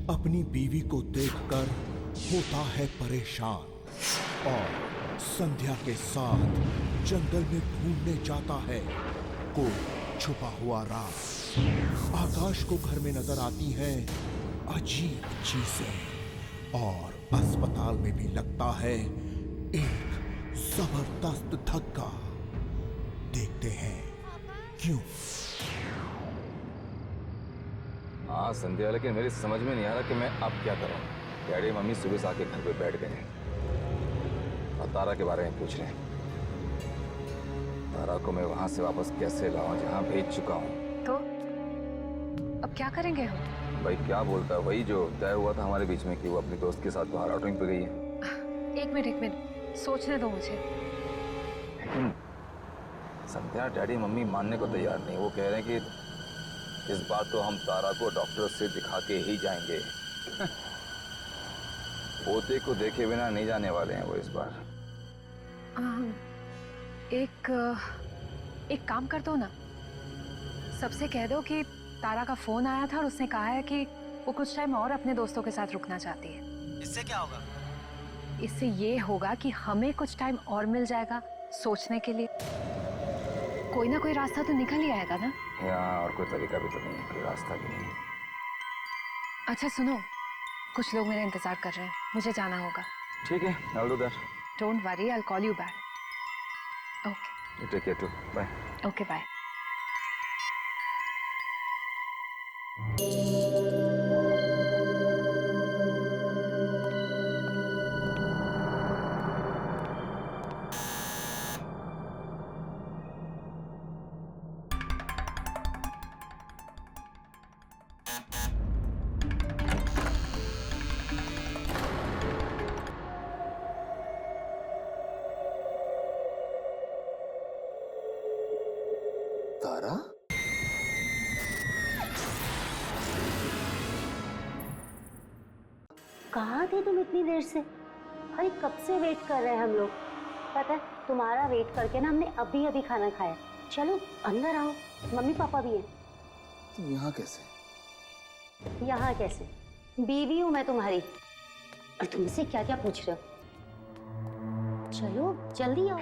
अपनी बीवी को देखकर होता है परेशान और संध्या के साथ जंगल में ढूंढने जाता है कोई छुपा हुआ राज। आकाश को घर में नजर आती है अजीब चीजें और अस्पताल में भी लगता है एक जबरदस्त धक्का। देखते हैं क्यों। हाँ संध्या, लेकिन मेरी समझ में नहीं आ रहा कि मैं अब क्या करूं। डैडी मम्मी सुबह से आके घर पे बैठ गए हैं और तारा के बारे में पूछ रहे हैं। तारा को मैं वहां से वापस कैसे लाऊं जहां भेज चुका हूं। तो अब क्या करेंगे हम? भाई क्या बोलता है, वही जो तय हुआ था हमारे बीच में कि वो अपने दोस्त के साथ बाहर आउटिंग पे गई है। एक मिनट सोचने दो मुझे। लेकिन संध्या, डैडी मम्मी मानने को तैयार नहीं। वो कह रहे हैं कि इस बार तो हम तारा को डॉक्टर से दिखा के ही जाएंगे। पोते को देखे बिना नहीं जाने वाले हैं वो इस बार। एक काम कर दो ना, सबसे कह दो कि तारा का फोन आया था और उसने कहा है कि वो कुछ टाइम और अपने दोस्तों के साथ रुकना चाहती है। इससे क्या होगा? इससे ये होगा कि हमें कुछ टाइम और मिल जाएगा सोचने के लिए। कोई ना कोई रास्ता तो निकल ही आएगा ना। यहाँ और कोई तरीका भी तो नहीं है, कोई रास्ता भी नहीं है। अच्छा सुनो, कुछ लोग मेरा इंतजार कर रहे हैं, मुझे जाना होगा। ठीक है, I'll do that. Don't worry, I will call you back. Okay You take care too. Bye. Okay bye. Tara? कहाँ थे तुम इतनी देर से? भाई कब से वेट कर रहे हैं हम लोग। पता है तुम्हारा वेट करके ना हमने अभी अभी खाना खाया। चलो अंदर आओ, मम्मी पापा भी हैं। तुम यहाँ कैसे? यहाँ कैसे? बीवी हूँ मैं तुम्हारी और तुमसे क्या क्या पूछ रहे हो। चलो जल्दी आओ।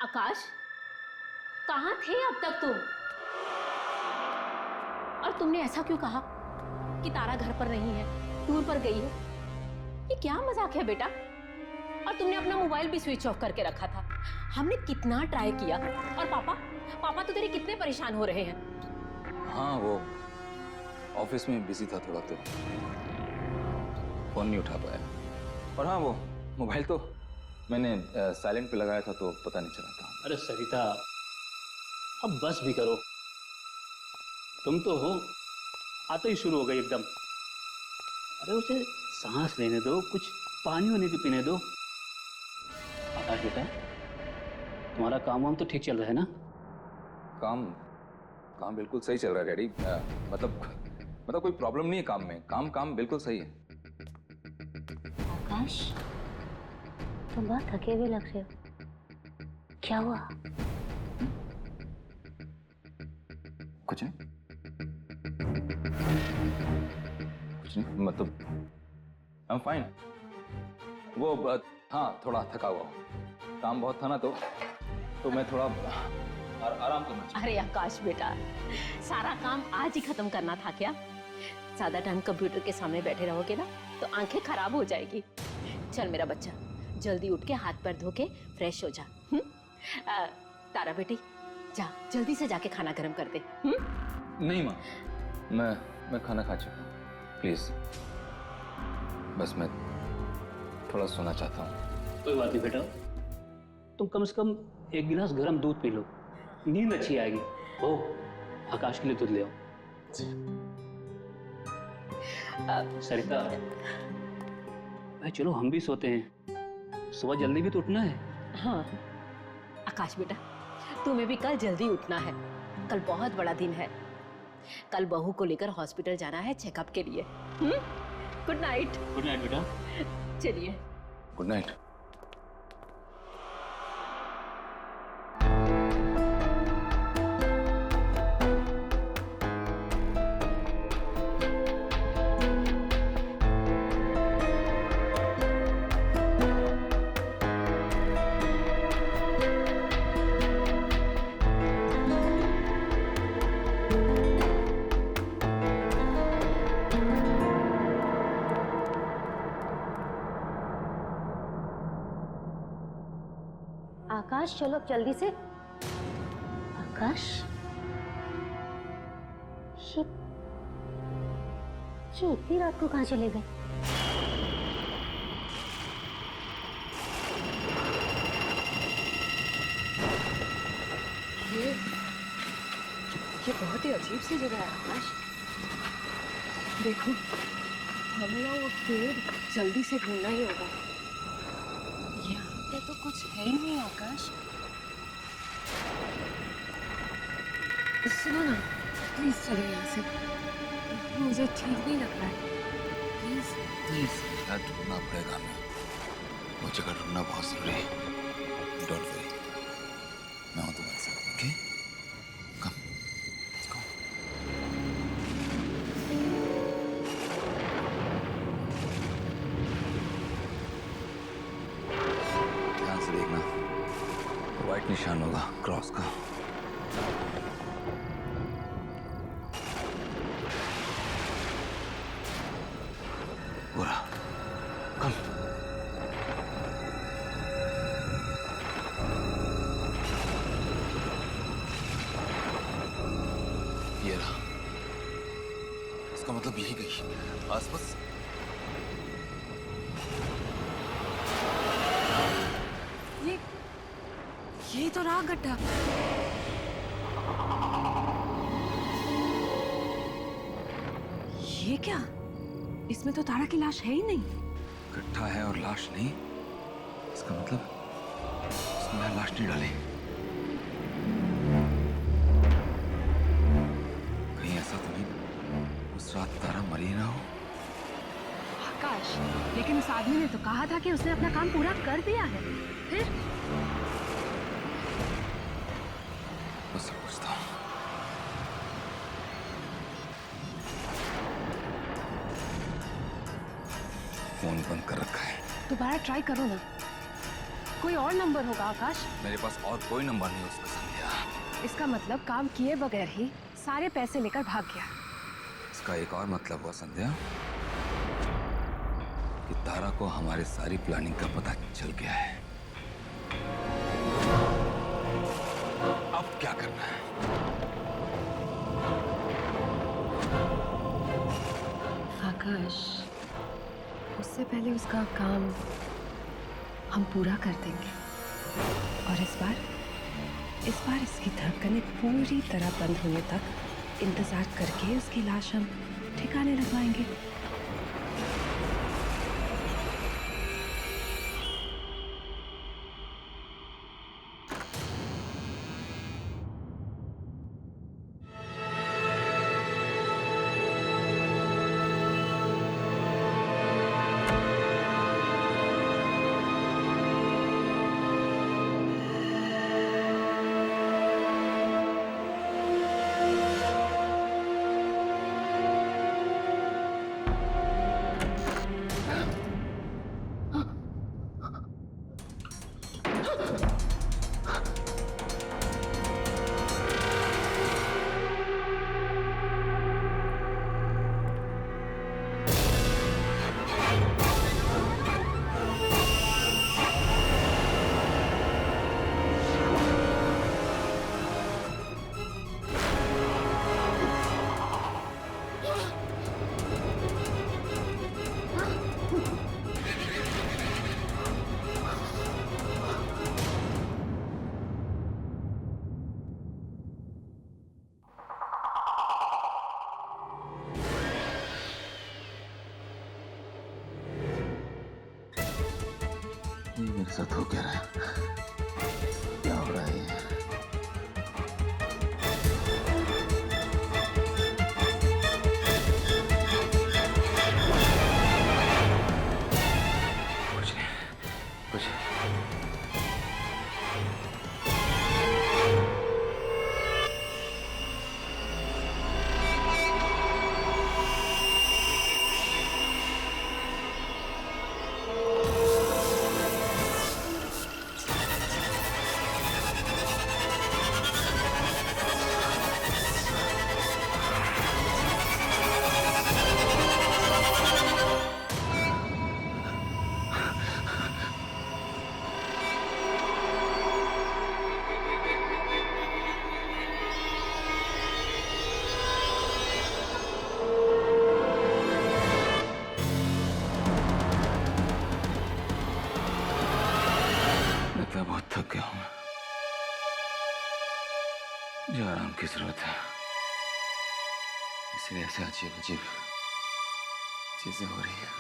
आकाश, कहाँ थे अब तक तुम? और तुमने ऐसा क्यों कहा कि तारा घर पर नहीं है, टूर पर गई है? ये क्या मजाक है बेटा? और तुमने अपना मोबाइल भी स्विच ऑफ करके रखा था। हमने कितना ट्राई किया और पापा तो तेरे कितने परेशान हो रहे हैं। हाँ, वो ऑफिस में बिजी था थोड़ा, तो फोन नहीं उठा पाया। और हाँ, वो मोबाइल तो मैंने साइलेंट पे लगाया था तो पता नहीं चला था। अरे सरिता, अब बस भी करो। तुम तो हो आते ही शुरू हो गई एकदम। अरे उसे सांस लेने दो, कुछ पानी वानी भी पीने दो। आकाश बेटा, तुम्हारा काम वाम तो ठीक चल रहा है ना? काम बिल्कुल सही चल रहा है डैडी। मतलब कोई प्रॉब्लम नहीं है काम में। काम बिल्कुल सही है। आकाश, तुम बहुत थके हुए लग रहे हो। क्या हुआ? कुछ नहीं, मतलब आई एम फाइन। वो हाँ, थोड़ा थका हुआ हूँ। काम बहुत था ना, तो मैं थोड़ा आराम करना चाहिए। अरे आकाश बेटा, सारा काम आज ही खत्म करना था क्या? ज्यादा टाइम कंप्यूटर के सामने बैठे रहोगे ना तो आंखें खराब हो जाएगी। चल मेरा बच्चा, जल्दी उठ के हाथ पैर धो के फ्रेश हो जा। तारा बेटी, जा जल्दी से जाके खाना गर्म कर दे। नहीं माँ, मैं खाना खा चुका हूँ। प्लीज, बस मैं थोड़ा सोना चाहता हूँ। कोई बात नहीं बेटा, तुम कम से कम एक गिलास गर्म दूध पी लो, नींद अच्छी आएगी। ओ, आकाश के लिए दूध ले आओ। सरिता, भाई चलो हम भी सोते हैं, सुबह जल्दी भी तो उठना है। हाँ आकाश बेटा, तुम्हें भी कल जल्दी उठना है। कल बहुत बड़ा दिन है। कल बहू को लेकर हॉस्पिटल जाना है चेकअप के लिए। Good night. गुड नाइट बेटा। चलिए, गुड नाइट। आकाश चलो अब जल्दी से। आकाश, ये इतनी रात को कहाँ चले गए? ये बहुत ही अजीब सी जगह है आकाश। देखो, हमें ना वो पेड़ जल्दी से ढूंढना ही होगा। यहाँ पे तो कुछ है ही नहीं आकाश। सुनो ना, प्लीज चलो यहाँ से, मुझे ठीक नहीं लग रहा है। प्लीज प्लीज यार, ढूंढना पड़ेगा हमें। वो जगह ढूंढना बहुत जरूरी है। डोंट वरी, मैं हूं तुम्हारे साथ। Okay, come, let's go. ध्यान से देखना, व्हाइट निशान होगा क्रॉस का। पूरा कम। ये रहा, इसका मतलब यही गई आसपास। ये तो रहा गड्ढा। ये क्या? इसमें तो तारा की लाश है ही नहीं। गड्ढा है और लाश नहीं, इसका मतलब उसने यहाँ लाश नहीं डाली। कहीं ऐसा तो नहीं उस रात तारा मरी ना हो? आकाश, लेकिन उस आदमी ने तो कहा था कि उसने अपना काम पूरा कर दिया है। फिर उससे पूछता हूँ। फोन बंद कर रखा है। दोबारा ट्राई करो ना, कोई और नंबर होगा आकाश। मेरे पास और कोई नंबर नहीं उसका, संध्या। इसका मतलब काम किए बगैर ही सारे पैसे लेकर भाग गया। इसका एक और मतलब हुआ संध्या कि तारा को हमारे सारी प्लानिंग का पता चल गया है। अब क्या करना है? आकाश, उससे पहले उसका काम हम पूरा कर देंगे। और इस बार इसकी धड़कनें पूरी तरह बंद होने तक इंतजार करके उसकी लाश हम ठिकाने लगवाएंगे। ये मेरे साथ हो क्या रहा है? क्या हो रहा है ये? कुछ नहीं, कुछ मुझे आराम की जरूरत है, इसलिए ऐसे अजीब अजीब चीजें हो रही है।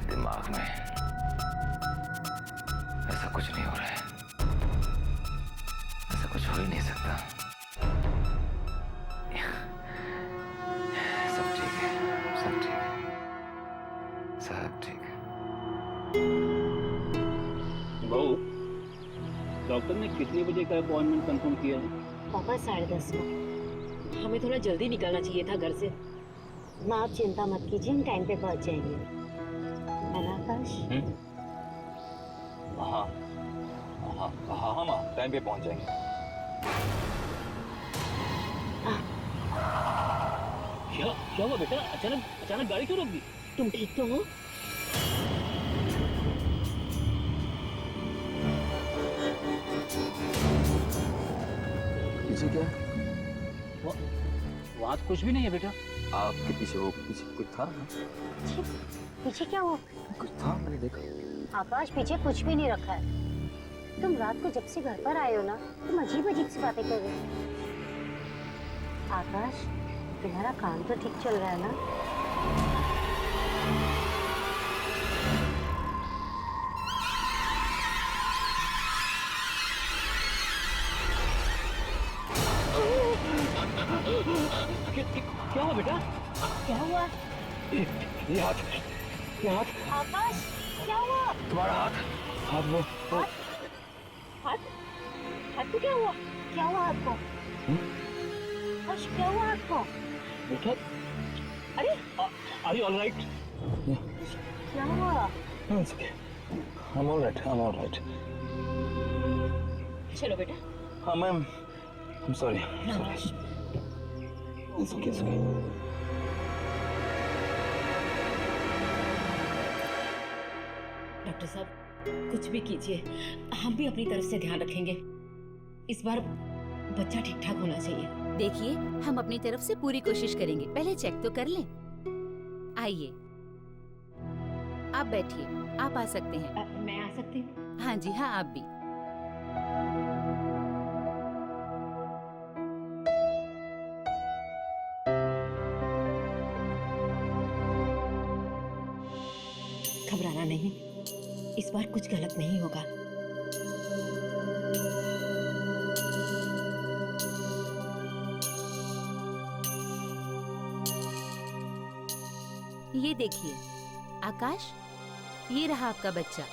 दिमाग में ऐसा कुछ नहीं हो रहा है, ऐसा कुछ हो ही नहीं सकता। सब ठीक है, सब ठीक है, सब ठीक है। बहू, डॉक्टर ने कितने बजे का अपॉइंटमेंट कंफर्म किया है? पापा 10:30 को। हमें थोड़ा जल्दी निकलना चाहिए था घर से। माँ आप चिंता मत कीजिए, हम टाइम पे पहुंच जाएंगे। है ना आकाश? हाँ हाँ हाँ हाँ माँ, टाइम पे पहुंच जाएंगे। क्या हुआ बेटा? अचानक गाड़ी क्यों रोक दी? तुम ठीक तो हो? पीछे क्या है? वहाँ तो कुछ भी नहीं है बेटा। आपके पीछे वो पीछे कुछ था ना? पीछे क्या हुआ? कुछ था, मैंने देखा। आकाश पीछे कुछ भी नहीं रखा है। तुम रात को जब से घर पर आए हो ना, तुम अजीब अजीब सी बातें कर रहे हो। आकाश, तुम्हारा काम तो ठीक चल रहा है ना? क्या हुआ बेटा? क्या हुआ? ये हाथ, आकाश, क्या हुआ? तुम्हारा हाथ वो हाथ को क्या हुआ? क्या हुआ हाथ को? आकाश, क्या हुआ हाथ को? बेटा, अरे आर यू ऑलराइट? क्या हुआ? It's okay. I'm all right. चलो बेटा। हाँ ma'am, I'm sorry. It's okay. Doctor साहब, कुछ भी कीजिए, हम भी अपनी तरफ से ध्यान रखेंगे। इस बार बच्चा ठीक ठाक होना चाहिए। देखिए, हम अपनी तरफ से पूरी कोशिश करेंगे। पहले चेक तो कर लें। आइए, आप बैठिए, आप आ सकते हैं। मैं आ सकती हूँ? हाँ जी हाँ, आप भी। घबराना नहीं, इस बार कुछ गलत नहीं होगा। ये देखिए आकाश, ये रहा आपका बच्चा।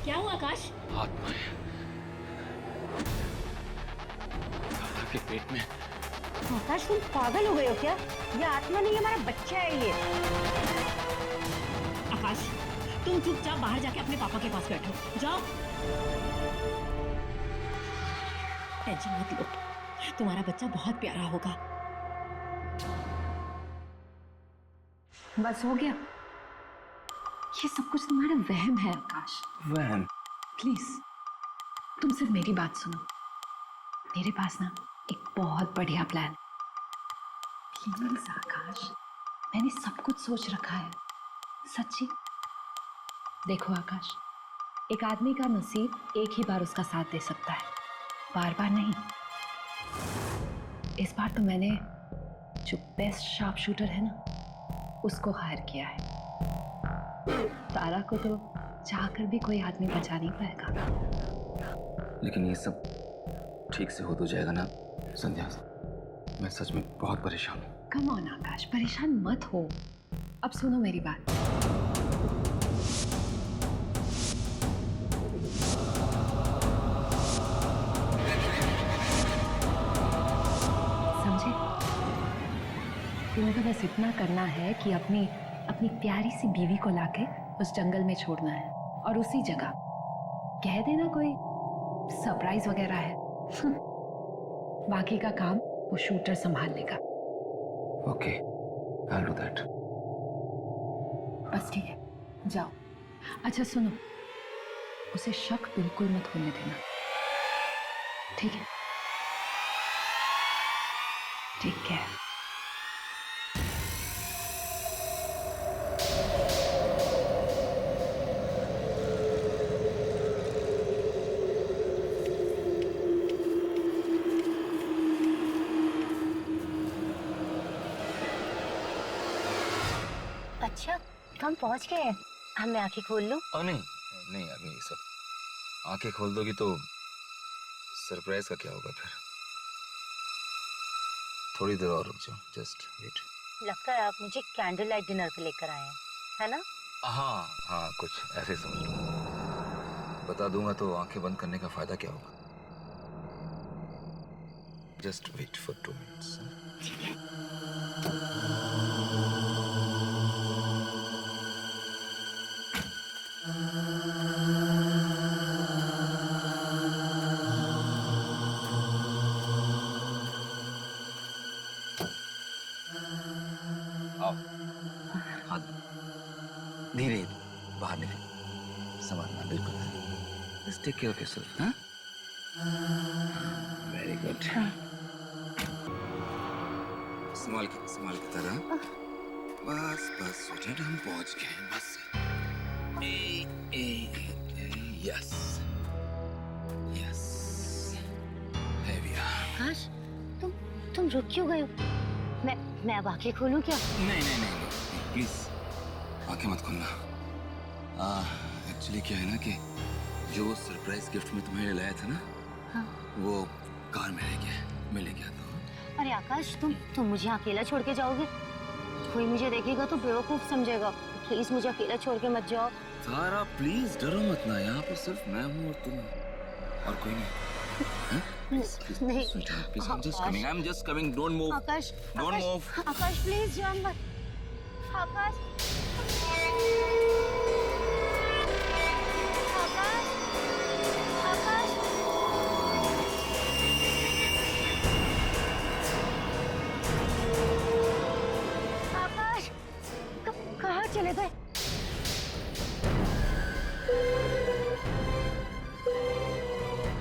क्या हुआ आकाश? आत्मा है दादा के पेट में। आकाश, तुम पागल हो गए हो क्या? ये आत्मा नहीं, हमारा बच्चा है ये। आकाश, तुम चुपचाप बाहर जाके अपने पापा के पास बैठो। जाओ। टेंशन मत लो, तुम्हारा बच्चा बहुत प्यारा होगा। बस हो गया। ये सब कुछ तुम्हारा वहम है आकाश। वहम? प्लीज तुम सिर्फ मेरी बात सुनो। मेरे पास ना एक बहुत बढ़िया प्लान है। प्लीज आकाश, मैंने सब कुछ सोच रखा है, सच्ची। देखो आकाश, एक आदमी का नसीब एक ही बार उसका साथ दे सकता है, बार बार नहीं। इस बार तो मैंने जो बेस्ट शार्प शूटर है ना, उसको हायर किया है। तारा को तो चाहकर भी कोई आदमी बचा नहीं पाएगा। लेकिन ये सब ठीक से हो तो जाएगा ना संध्या? मैं सच में बहुत परेशान हूँ। कम ऑन आकाश, परेशान मत हो। अब सुनो मेरी बात। तुम्हें तो बस इतना करना है कि अपनी अपनी प्यारी सी बीवी को लाके उस जंगल में छोड़ना है और उसी जगह कह देना कोई सरप्राइज वगैरह है। बाकी का काम वो शूटर संभाल लेगा। Okay, I'll do that. बस ठीक है, जाओ। अच्छा सुनो, उसे शक बिल्कुल मत होने देना, ठीक है? ठीक है। अच्छा, हम पहुंच गए हैं। अब मैं आंखें खोल लूं? नहीं नहीं, अभी ये सब आंखें खोल दोगी तो सरप्राइज का क्या होगा फिर? थोड़ी देर और रुक जाओ, जस्ट वेट। लगता है आप मुझे कैंडल लाइट डिनर पे लेकर आए हैं, है ना? हाँ हाँ, कुछ ऐसे समझ लो। बता दूंगा तो आंखें बंद करने का फायदा क्या होगा? Just wait for 2 minutes. ठीक है। आओ, हाथ धीरे बाहर निकल, संभालना बिल्कुल। Just take care of yourself, हाँ? Very good. संभाल के तरह। बस बेटा, हम पहुंच गए हैं, बस। यस है भैया। आकाश, तुम रुक क्यों गए हो? मैं अब आंखें खोलूं क्या? नहीं, प्लीज आंखें मत खोलना। एक्चुअली क्या है ना कि जो सरप्राइज गिफ्ट में तुम्हें लाया था ना, हाँ। वो कार में रह गया, मैं ले गया था। अरे आकाश, तुम मुझे अकेला छोड़ के जाओगे? कोई मुझे देखेगा तो बेवकूफ समझेगा। प्लीज मुझे अकेला छोड़ के मत जाओ। तारा प्लीज डरो मत ना, यहाँ पर सिर्फ मैं हूँ और तुम, और कोई नहीं। नहीं। Please, I'm just coming. Don't move. Akash, Don't move. Akash please जाओ मत। आकाश, आकाश, आकाश, कहाँ चले गए?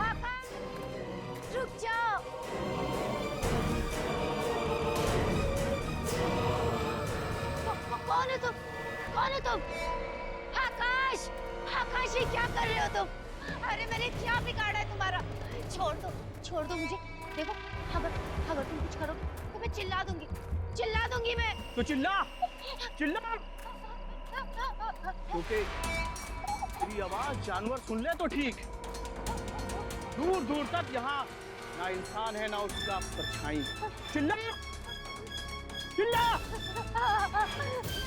आकाश, रुक जाओ। कौन है तुम? कौन है तुम? आकाश, आकाश, ये क्या कर रहे हो तुम? अरे मैंने क्या बिगाड़ा है तुम्हारा? छोड़ दो मुझे। देखो, अगर तुम कुछ करो तो मैं चिल्ला दूंगी मैं। तो चिल्ला क्योंकि तेरी आवाज जानवर सुन ले तो ठीक। दूर दूर तक यहाँ ना इंसान है ना उसका परछाई। चिल्ला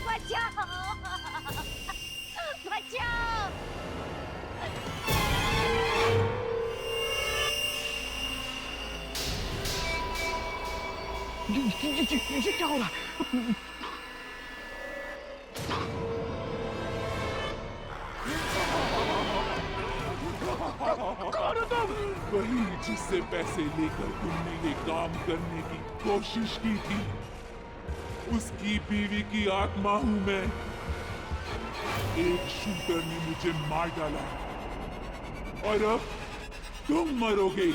बचाओ। ये क्या हो रहा? कौन हो तुम? वही जिससे पैसे लेकर तुमने ये काम करने की कोशिश की थी, उसकी बीवी की आत्मा हूं मैं। एक शूटर ने मुझे मार डाला और अब तुम मरोगे।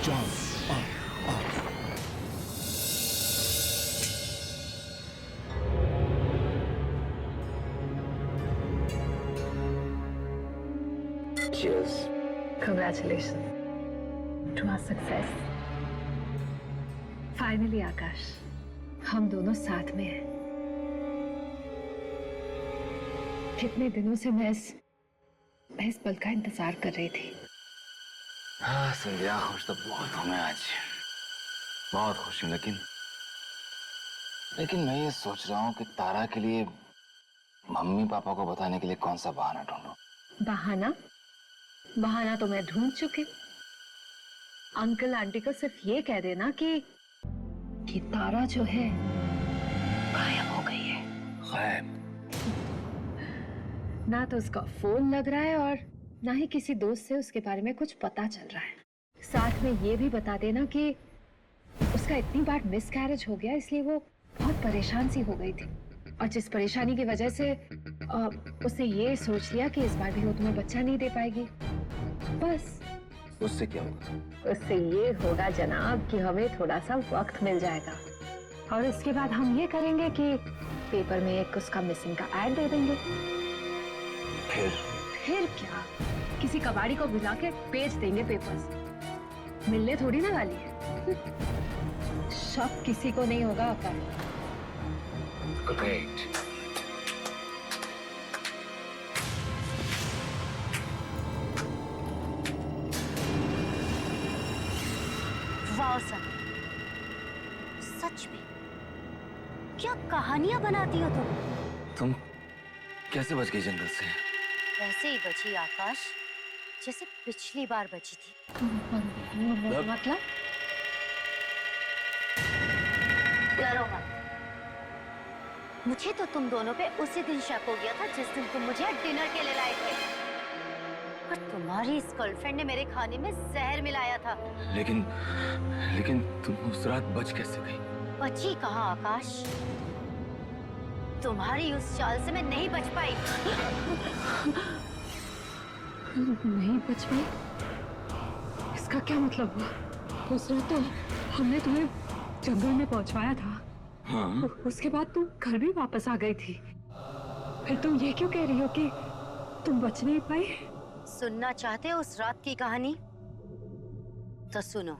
जान आ Cheers. Congratulations to our success. Finally, आकाश, हम दोनों साथ में हैं। कितने दिनों से मैं इस पल का इंतजार कर रही थी। हाँ संध्या, खुश तो बहुत हूँ मैं आज, बहुत खुश हूँ। लेकिन मैं ये सोच रहा हूँ कि तारा के लिए मम्मी पापा को बताने के लिए कौन सा बहाना ढूंढूं। बहाना तो मैं ढूंढ चुकी। अंकल आंटी को सिर्फ ये कह देना कि तारा जो है गायब हो गई है। गायब? ना तो उसका फोन लग रहा है और ना ही किसी दोस्त से उसके बारे में कुछ पता चल रहा है। साथ में ये भी बता देना कि उसका इतनी बार मिसकैरेज हो गया, इसलिए वो बहुत परेशान सी हो गई थी। और जिस परेशानी की वजह से उसने ये सोच लिया कि इस बार भी वो तुम्हें बच्चा नहीं दे पाएगी। बस उससे क्या होगा? उससे ये होगा जनाब कि हमें थोड़ा सा वक्त मिल जाएगा और इसके बाद हम ये करेंगे कि पेपर में एक उसका मिसिंग का ऐड दे देंगे। फिर क्या, किसी कबाड़ी को बुला के बेच देंगे पेपर्स। मिलने थोड़ी ना वाली है। शक किसी को नहीं होगा आकाश। Great. वाह सर, सच में क्या कहानियां बनाती हो तुम कैसे बच गई जंगल से? वैसे ही बची आकाश जैसे पिछली बार बची थी। मतलब डरो मत। मुझे तो तुम दोनों पे उसी दिन शक हो गया था जिस दिन तुम मुझे डिनर के लिए लाए थे। और तुम्हारी इस गर्लफ्रेंड ने मेरे खाने में जहर मिलाया था। लेकिन तुम उस रात बच कैसे गई? बची कहाँ आकाश, तुम्हारी उस चाल से मैं नहीं बच पाई। नहीं बच पाई? इसका क्या मतलब हुआ? उस रात तो हमने तुम्हें जंगल में पहुंचवाया था। हाँ? उसके बाद तुम घर भी वापस आ गई थी। फिर तुम ये क्यों कह रही हो कि तुम बच नहीं पाई? सुनना चाहते हो उस रात की कहानी? तो सुनो।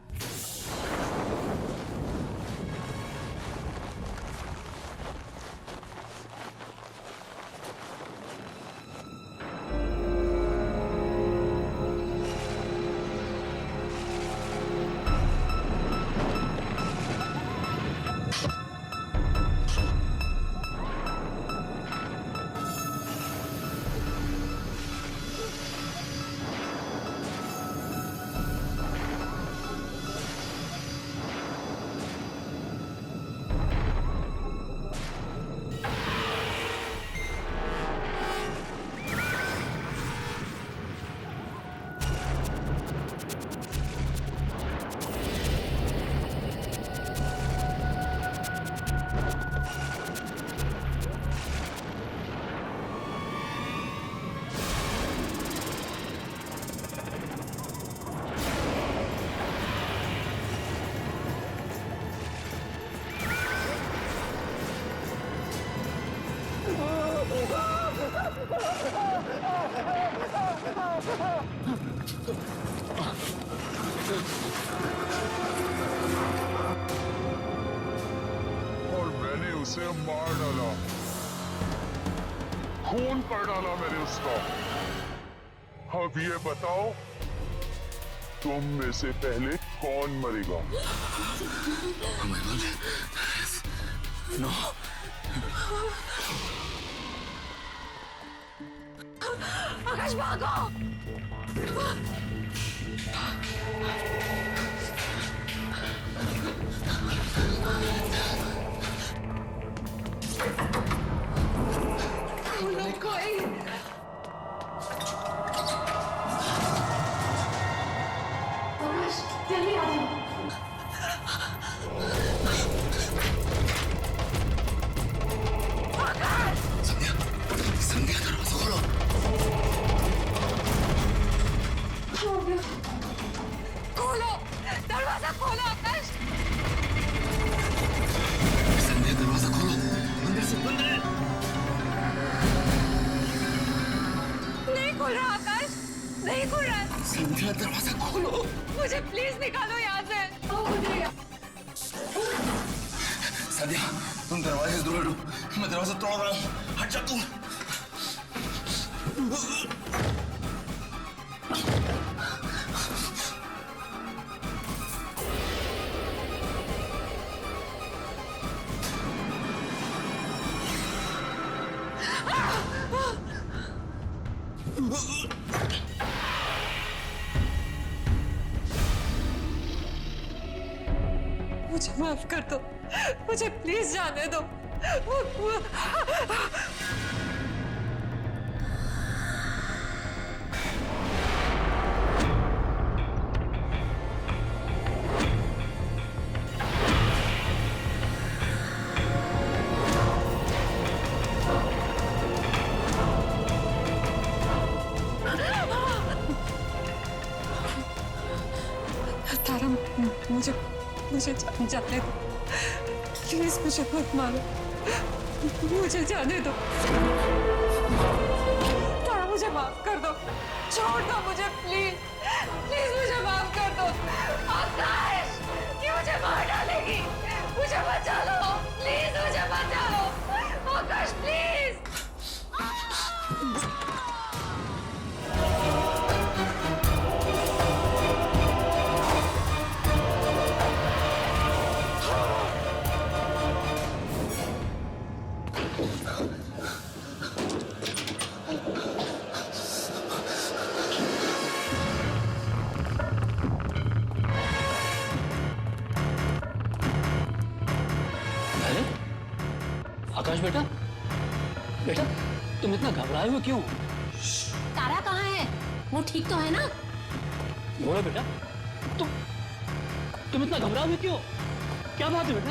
और मैंने उसे मार डाला, खून कर डाला मैंने उसका। अब ये बताओ, तुम में से पहले कौन मरेगा? नो। आकाश भागो! कोई आकाश, जल्दी आ जाओ। संध्या, दरवाजा खोलो। खोलो, दरवाजा खोलो आकाश। संध्या, दरवाजा खोलो, अंदर से बंद है। नहीं खुल रहा आकाश, नहीं खुल रहा। संध्या, दरवाजा खोलो। मुझे प्लीज निकालो यहाँ से। संध्या, तुम दरवाजे से दूर हटो, मैं दरवाजा तोड़ रहा हूँ। हट जा तुम। मुझे माफ कर दो, मुझे प्लीज जाने दो। तारा, मुझे जाने दो प्लीज, मुझे मत मारो, मुझे जाने दो। तारा मुझे माफ कर दो, छोड़ दो मुझे प्लीज, प्लीज मुझे माफ कर दो। आकाश, ये मुझे मार डालेगी, मुझे बचा लो प्लीज, मुझे बचा लो आकाश प्लीज। आकाश बेटा, बेटा तुम इतना घबराए हुए क्यों? तारा कहाँ है? वो ठीक तो है ना? बोलो बेटा, तुम इतना घबराए हुए क्यों? क्या बात है बेटा?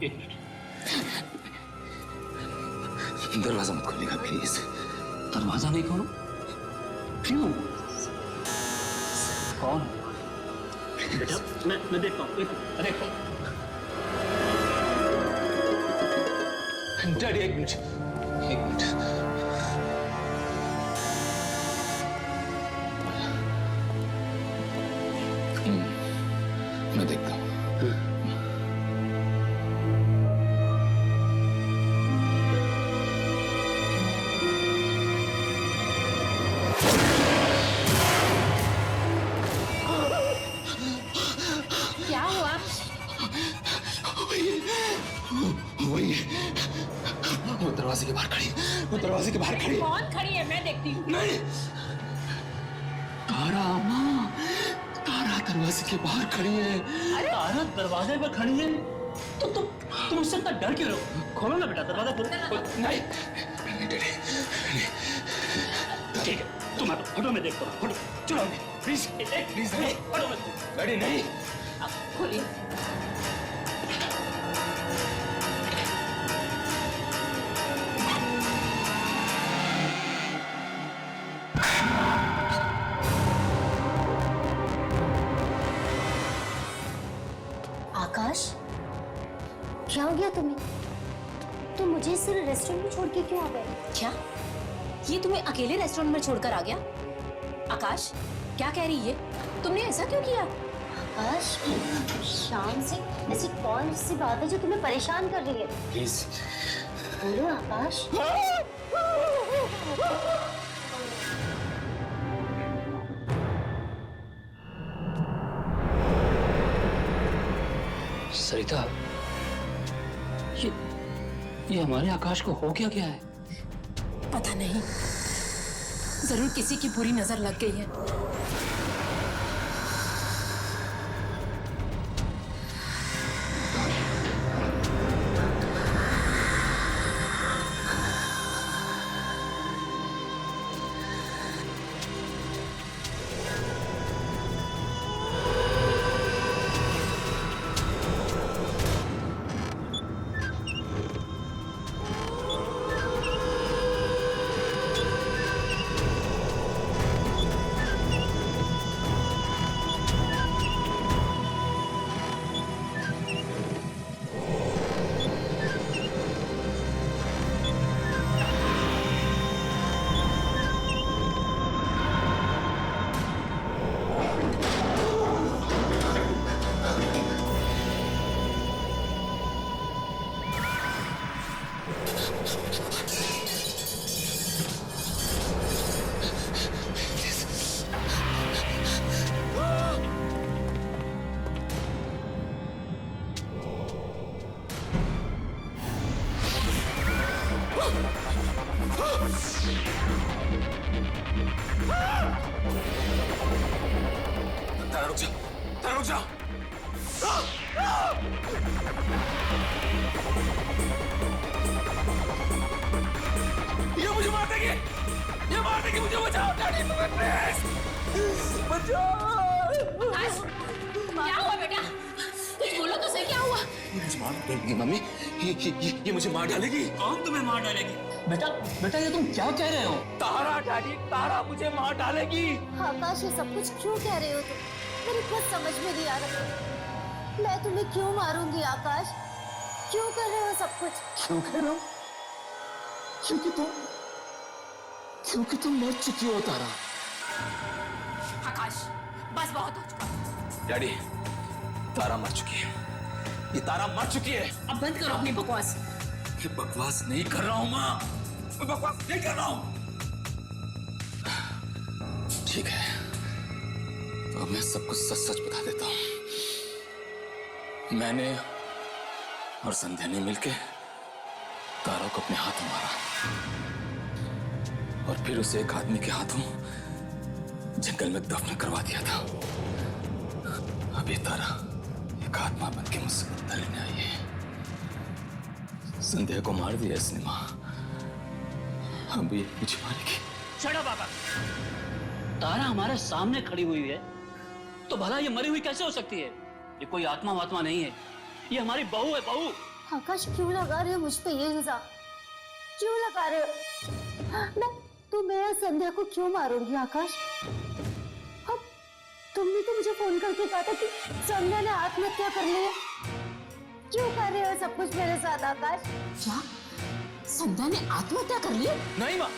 एक मिनट, दरवाजा मत खोलिएगा प्लीज। दरवाजा नहीं खोलो? क्यों? कौन? बेटा मैं देखता हूँ, देखता हूँ। डैडी एक मिनट। मैं देखता हूँ। क्या हुआ? वही वो दरवाजे के बाहर खड़ी, वो दरवाजे के बाहर खड़ी। कौन खड़ी है? मैं देखती हूँ। नहीं, तारा माँ, तारा दरवाजे के बाहर खड़ी है। तारा दरवाजे पर खड़ी है तो तुम उससे इतना डर क्यों रहो? खोलो ना बेटा दरवाजा, खोलो। नहीं डैडी, ठीक है, तुम हटो, मैं देखता हूँ। हटो, चलो प्लीज प्लीज नहीं, हटो डैडी नहीं। खोलिए। आकाश, क्या हो गया तुम्हें? तुम मुझे सिर्फ रेस्टोरेंट में छोड़ के क्यों आ गए? क्या ये तुम्हें अकेले रेस्टोरेंट में छोड़कर आ गया? आकाश, क्या कह रही है? तुमने ऐसा क्यों किया? आकाश, शाम से ऐसी कौन सी बात है जो तुम्हें परेशान कर रही है? प्लीज बोलो आकाश। सरिता, ये हमारे आकाश को हो क्या है? पता नहीं, जरूर किसी की बुरी नजर लग गई है। तारा रुक जा, तारा रुक जा। ये मुझे मार देगी, ये मार देगी, मुझे बचाओ डैडी, प्लीज बचाओ। क्या हुआ बेटा? कुछ बोलो तो सही, क्या हुआ? मुझे मार देगी मम्मी, ये मुझे मार डालेगी। कौन तुम्हें मार डालेगी? बेटा बेटा ये तुम क्या कह रहे हो? तारा डैडी, तारा मुझे मार डालेगी। आकाश ये सब कुछ क्यों कह रहे हो तुम? मेरी कुछ समझ में नहीं आ रहा। मैं तुम्हें क्यों मारूंगी आकाश? क्यों कर रहे हो सब कुछ? क्यों कह रहा हूँ? क्योंकि तुम मर चुकी हो तारा। आकाश बस बहुत हो चुका। डैडी, तारा मर चुकी है, ये तारा मर चुकी है। अब बंद करो अपनी बकवास। मैं बकवास नहीं कर रहा हूँ माँ, मैं बकवास नहीं कर रहा हूँ। ठीक है, तो अब मैं सब कुछ सच सच बता देता हूँ। मैंने और संध्या ने मिलके तारा को अपने हाथों मारा और फिर उसे एक आदमी के हाथों जंगल में दफन करवा दिया था। अब ये तारा एक आत्मा बन के मुझसे बदला लेने आई है। संध्या को मार दिया इसने माँ, अब ये मुझे मारेगी। चढ़ा बाबा, तारा हमारे सामने खड़ी हुई है तो भला ये मरी हुई कैसे हो सकती है? ये कोई आत्मा वात्मा नहीं है, ये हमारी बहू है, बहू। आकाश क्यों लगा रहे हो मुझ पे ये इल्जाम? क्यों लगा रहे हो? मैं और संध्या को क्यों मारूंगी आकाश? अब तुमने तो मुझे फोन करके कहा था कि संध्या ने आत्महत्या कर ली है। क्यों कर रहे हो सब कुछ मेरे साथ आकाश? क्या संध्या ने आत्महत्या कर ली? नहीं माँ,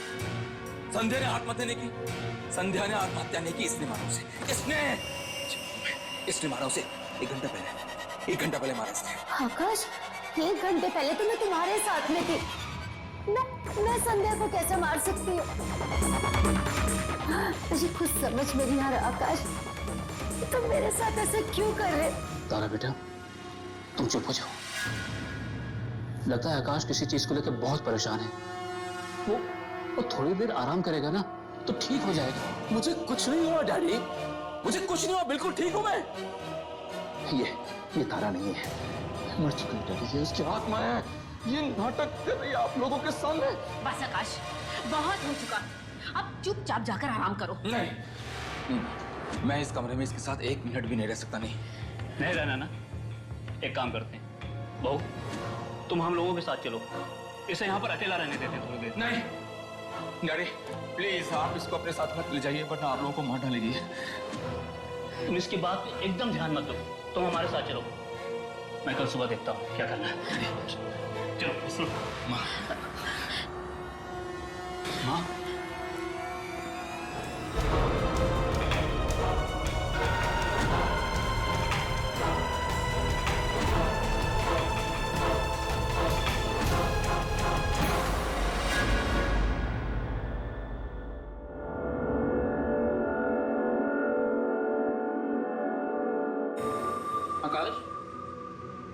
संध्या ने आत्महत्या नहीं की। संध्या ने आत्महत्या नहीं की, इसने मारा उसे। इसने मारा उसे 1 घंटा पहले, 1 घंटा पहले मारा इसने। आकाश 1 घंटे पहले तो मैं तुम्हारे साथ में थी। मैं संध्या को कैसे मार सकती हूँ? मुझे कुछ समझ में नहीं आ रहा आकाश, तुम मेरे साथ ऐसे क्यों कर रहे? तारा बेटा तुम चुप हो जाओ। लगता है आकाश किसी चीज को लेकर बहुत परेशान है। वो थोड़ी देर आराम करेगा ना तो ठीक हो जाएगा। मुझे कुछ नहीं हुआ डैडी, मुझे कुछ नहीं हुआ, बिल्कुल ठीक हूँ मैं। ये तारा नहीं है, मर चुकी है डैडी, ये उसकी आत्मा है। ये नाटक कर रही है आप लोगों के सामने। बस आकाश बहुत हो चुका, अब चुपचाप जाकर आराम करो। नहीं, मैं इस कमरे में इसके साथ 1 मिनट भी नहीं रह सकता। नहीं रहना ना, एक काम करते हैं, बहू तुम हम लोगों के साथ चलो, इसे यहाँ पर अकेला रहने देते हैं थोड़ी देर। नहीं डैडी प्लीज, आप इसको अपने साथ मत ले जाइए वरना आप लोगों को मार डालेगी। तुम इसकी बात पे एकदम ध्यान मत दो, तुम हमारे साथ चलो, मैं कल सुबह देखता हूँ क्या करना है। चलो माँ, हाँ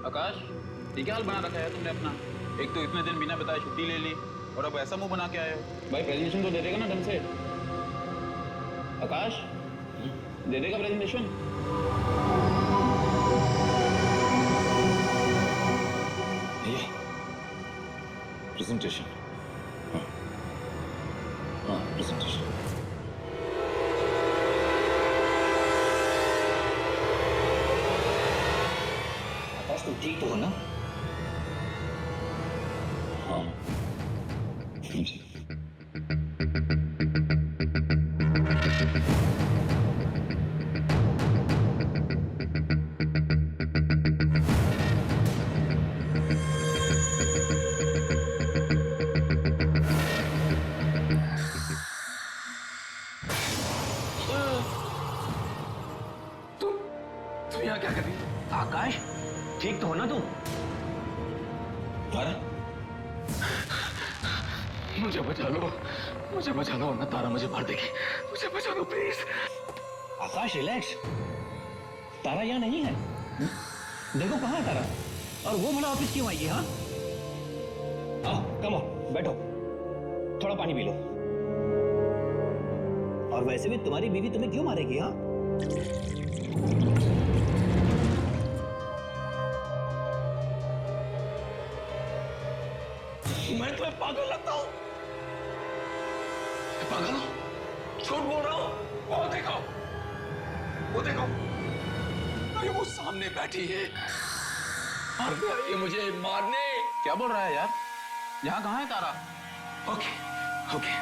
आकाश, ये क्या हाल बना रखा है तुमने अपना? एक तो इतने दिन बिना बताए छुट्टी ले ली और अब ऐसा मुंह बना के आए हो। भाई प्रेजेंटेशन तो दे देगा ना ढंग से? आकाश दे देगा प्रेजेंटेशन? ये प्रेजेंटेशन, हाँ प्रेजेंटेशन। तुम ठीक तो हो ना? हाँ तुम यहाँ क्या कर रही हो? आकाश ठीक तो हो ना तुम? तारा मुझे बचा लो, मुझे बचा लो वरना तारा मुझे मार देगी। मुझे बचा लो प्लीज। आकाश रिलैक्स, तारा यहाँ नहीं है। देखो कहाँ है तारा, और वो भला ऑफिस क्यों आई है? हाँ कम ऑन। बैठो, थोड़ा पानी पी लो। और वैसे भी तुम्हारी बीवी तुम्हें क्यों मारेगी? हाँ, मैं तुम्हें पागल लगता हूं? पागल हो? झूठ बोल रहा हूं? वो देखो, अरे वो सामने बैठी है और ये मुझे मारने। क्या बोल रहा है यार? यहाँ कहाँ है तारा? ओके,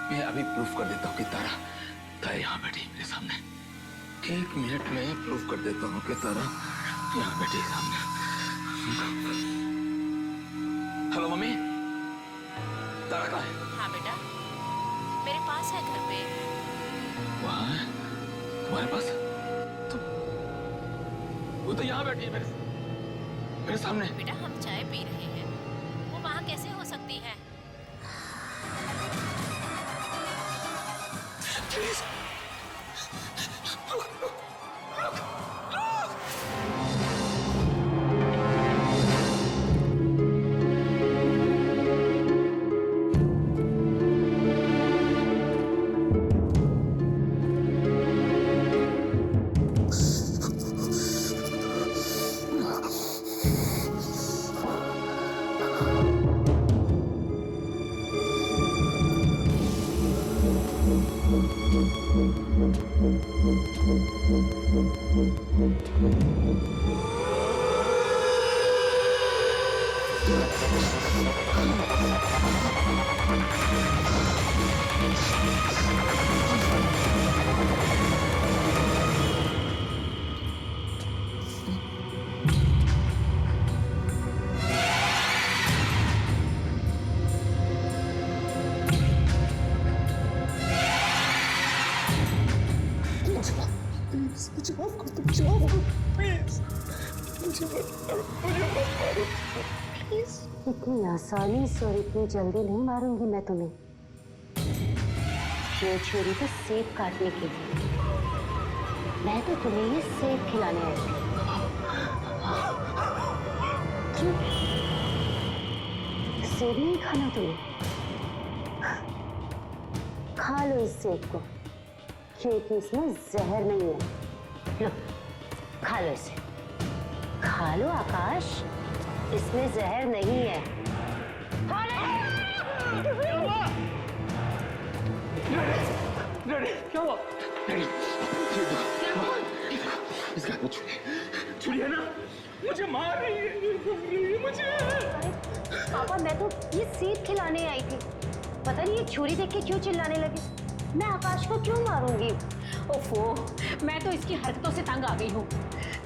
मैं अभी प्रूफ कर देता हूँ कि तारा यहाँ बैठी है मेरे सामने। 1 मिनट में प्रूफ कर देता हूँ कि तारा यहाँ बैठी है सामने। हेलो मम्मी, तारा कहाँ है? हाँ बेटा, मेरे पास है घर पे। वहाँ है? तुम्हारे पास? वो तो यहाँ बैठी है मेरे सामने। बेटा हम चाय पी रहे हैं, वो वहाँ कैसे हो सकती है? प्लीज इतनी आसानी से और इतनी जल्दी नहीं मारूंगी मैं तुम्हें। ये छुरी तो सेब काटने के लिए, मैं तो तुम्हें ये सेब खिलाने आई थी। क्यों? सेब नहीं खाना तुम्हें? खा लो इस सेब को, क्योंकि इसमें जहर नहीं है। लो, खा लो इसे। खा लो आकाश, इसमें जहर नहीं है। खा लो। क्या हुआ? इसका हाथ में छुरी है ना? मुझे मार रही है मुझे। पापा मैं तो ये सेब खिलाने आई थी, पता नहीं ये छुरी देख के क्यों चिल्लाने लगी। मैं आकाश को क्यों मारूंगी? ओफो, मैं तो इसकी हरकतों से तंग आ गई हूँ।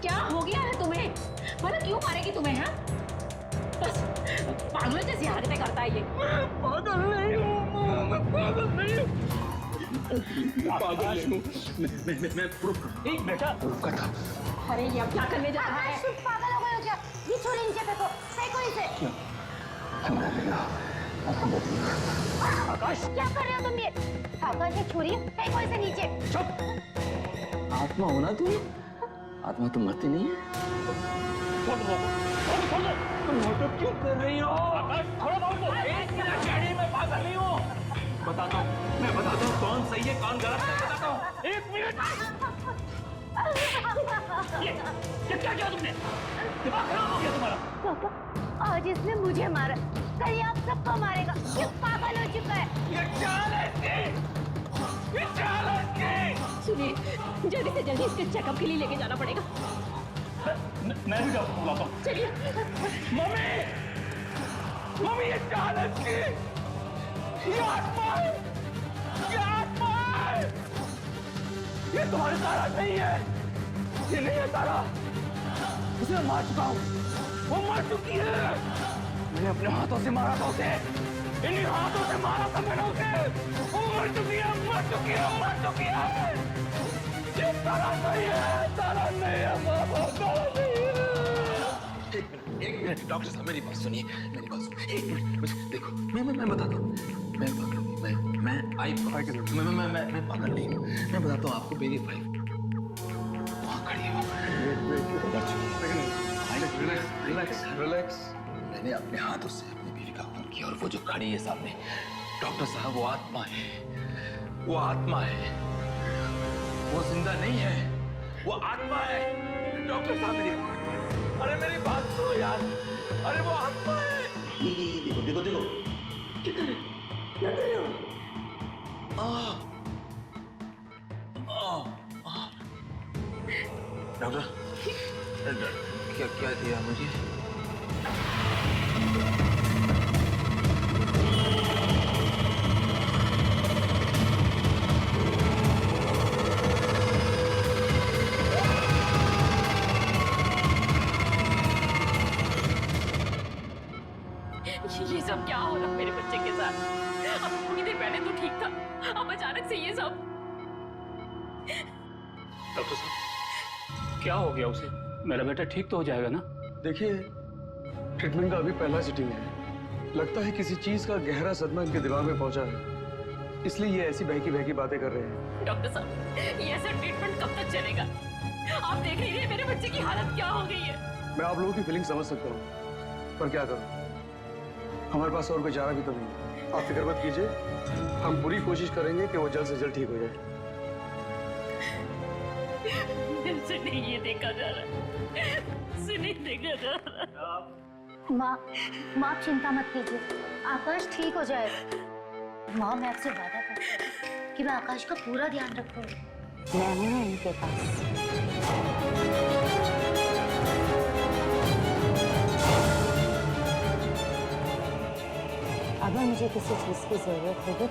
क्या हो गया है तुम्हें? मतलब क्यों मारेगी तुम्हें? हाँ, बस पागल जैसी हरकतें करता है ये। पागल नहीं हूँ, मैं पागल नहीं हूँ। पागल हूँ मैं प्रूफ। एक बेटा प्रूफ करता। अरे ये अब क्या करने जा रहा है? पागल हो गए हो क्या? ये छुरी नीचे फेंको, फेंको इसे। आकाश क्या कर रहे हो तुम? ये आकाश ये छुरी फेंको इसे नीचे। चुप। आत्मा हो ना तू? आत्मा तो मरती नहीं है। तुम नाटक क्यों कर रही हो? आकाश थोड़ा बहुत 1 मिनट डैडी, मैं पागल नहीं हूँ। मैं बताता हूँ कौन सही है कौन गलत है, बताता हूँ। 1 मिनट। ये क्या किया तुमने? दिमाग खराब हो गया तुम्हारा? पापा आज इसने मुझे मारा, कल आप सबको मारेगा। ये पागल हो चुका है। ये चाल है इसकी। ये चाल है इसकी। सुनिए, जल्दी से जल्दी इसके चेकअप के लिए लेके जाना पड़ेगा। मैं भी डॉक्टर बुलाता हूँ। चलिए। मम्मी ये चाल है इसकी। ये आत्मा है। ये तुम्हारे तारा नहीं है। ये नहीं है तारा। उसे मैं मार चुका हूँ। वो मर चुकी है। मैंने अपने हाथों से मारा था उसे। इन्हीं हाथों से मारा था मैंने उसे। वो मर चुकी है। ये तारा नहीं है। तारा नहीं है। एक मिनट डॉक्टर साहब, मेरी बात सुनिए। एक मिनट मुझे देखो। मैं बताता हूँ। मैं पागल नहीं। मैं पागल नहीं हूँ। मैं बताता हूँ आपको। मेरी वाइफ वहाँ खड़ी हो। रिलैक्स। मैंने अपने हाथों से अपनी बीवी काम किया और वो जो खड़ी है सामने, डॉक्टर साहब, वो आत्मा है, वो आत्मा है, वो जिंदा नहीं है, वो आत्मा है। डॉक्टर साहब मेरी, अरे मेरी बात सुनो यार, अरे वो आत्मा है। देखो देखो देखो, क्या कर रहे हो? डॉक्टर, क्या क्या दिया मुझे? ये सब क्या हो रहा मेरे बच्चे के साथ? अब थोड़ी देर पहले तो ठीक था, अब अचानक से ये सब। डॉक्टर साहब, क्या हो गया उसे? मेरा बेटा ठीक तो हो जाएगा ना? देखिए, ट्रीटमेंट का अभी पहला सिटिंग है। लगता है किसी चीज का गहरा सदमा इनके दिमाग में पहुंचा है, इसलिए ये ऐसी बहकी बहकी बातें कर रहे हैं। डॉक्टर साहब, ये ऐसा ट्रीटमेंट कब तक चलेगा? आप देख लीजिए मेरे बच्चे की हालत क्या हो गई है। मैं आप लोगों की फीलिंग समझ सकता हूँ, पर क्या करूँ, हमारे पास और कोई चारा भी तो नहीं। आप फिक्र मत कीजिए, हम पूरी कोशिश करेंगे कि वो जल्द से जल्द ठीक हो जाए। से नहीं ये देखा जा रहा, से नहीं देखा जा रहा। माँ, आप चिंता मत कीजिए, आकाश ठीक हो जाएगा। माँ, मैं आपसे वादा करती हूँ कि मैं आकाश का पूरा ध्यान रखूंगी। मैं हूँ ना इनके पास। अगर मुझे किसी चीज की जरूरत होगी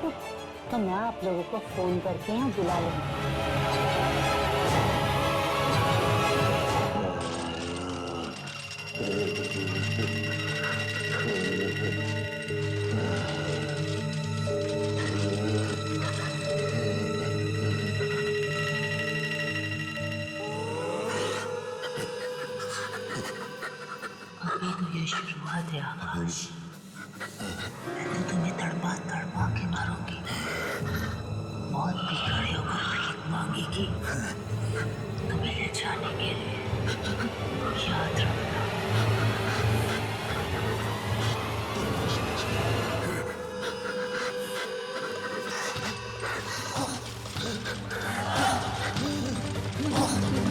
तो मैं आप लोगों को फोन करके यहाँ बुला लूंगी। अभी तो ये शुरुआत है आकाश, मैं तो तुम्हें तड़पा तड़पा के मारूंगी। मौत भी खड़े होकर भीख मांगेगी तुम्हें ले जाने के लिए, याद रखना। Oh